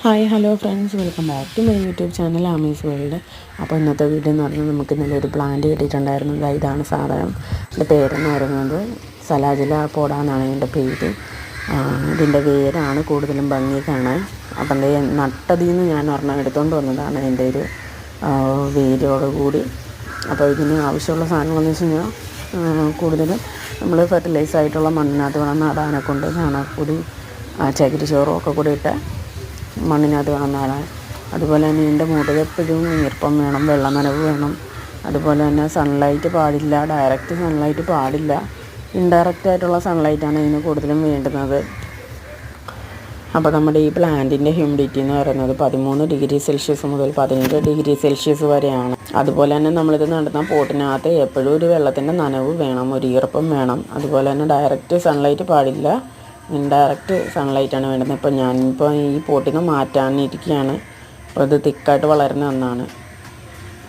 Hi hello friends, welcome back to my YouTube channel Amy's world. അപ്പോൾ ഇന്നത്തെ video എന്ന് പറഞ്ഞാൽ നമുക്ക് ഇന്നലെ ഒരു പ്ലാന്റ് കിട്ടിയിട്ടുണ്ടായിരുന്നു. ഇതാണ് സാധനം. ഇതിൻ്റെ പേരെന്ന് പറയുന്നത് സലാജില പോഡ എന്നാണ് ഇതിൻ്റെ പേര്. ഇതിൻ്റെ വേരാണ് കൂടുതലും ഭംഗി കാണാൻ. അപ്പം നട്ടതിൽ നിന്ന് ഞാൻ ഒരെണ്ണം എടുത്തുകൊണ്ട് വന്നതാണ് എൻ്റെ ഒരു വേരോടുകൂടി. അപ്പോൾ ഇതിന് ആവശ്യമുള്ള സാധനങ്ങളെന്ന് വെച്ച് കഴിഞ്ഞാൽ കൂടുതലും നമ്മൾ ഫെർട്ടിലൈസ് ആയിട്ടുള്ള മണ്ണിനകത്ത് വേണം നടാനെ കൊണ്ട് ചാണകപ്പൊടി ചകിരിച്ചോറും ഒക്കെ കൂടി ഇട്ട് മണ്ണിനകത്ത് വേണം നടാൻ. അതുപോലെ തന്നെ ഇതിൻ്റെ മൂട്ടിൽ എപ്പോഴും ഈർപ്പം വേണം, വെള്ളം നനവ് വേണം. അതുപോലെ തന്നെ സൺലൈറ്റ് പാടില്ല, ഡയറക്റ്റ് സൺലൈറ്റ് പാടില്ല. ഇൻഡയറക്റ്റ് ആയിട്ടുള്ള സൺലൈറ്റാണ് ഇതിന് കൂടുതലും വേണ്ടുന്നത്. അപ്പോൾ നമ്മുടെ ഈ പ്ലാന്റിൻ്റെ ഹ്യൂമിഡിറ്റി എന്ന് പറയുന്നത് 13 ഡിഗ്രി സെൽഷ്യസ് മുതൽ 17 ഡിഗ്രി സെൽഷ്യസ് വരെയാണ്. അതുപോലെ തന്നെ നമ്മളിത് നടുന്ന പോട്ടിനകത്ത് എപ്പോഴും ഒരു വെള്ളത്തിൻ്റെ നനവ് വേണം, ഒരു ഈർപ്പം വേണം. അതുപോലെ തന്നെ ഡയറക്റ്റ് സൺലൈറ്റ് പാടില്ല, ഇൻഡയറക്റ്റ് സൺലൈറ്റാണ് വേണ്ടുന്നത്. ഇപ്പോൾ ഞാനിപ്പോൾ ഈ പോട്ടിൽ നിന്ന് മാറ്റാനിരിക്കുകയാണ്. അപ്പോൾ ഇത് തിക്കായിട്ട് വളരുന്ന ഒന്നാണ്.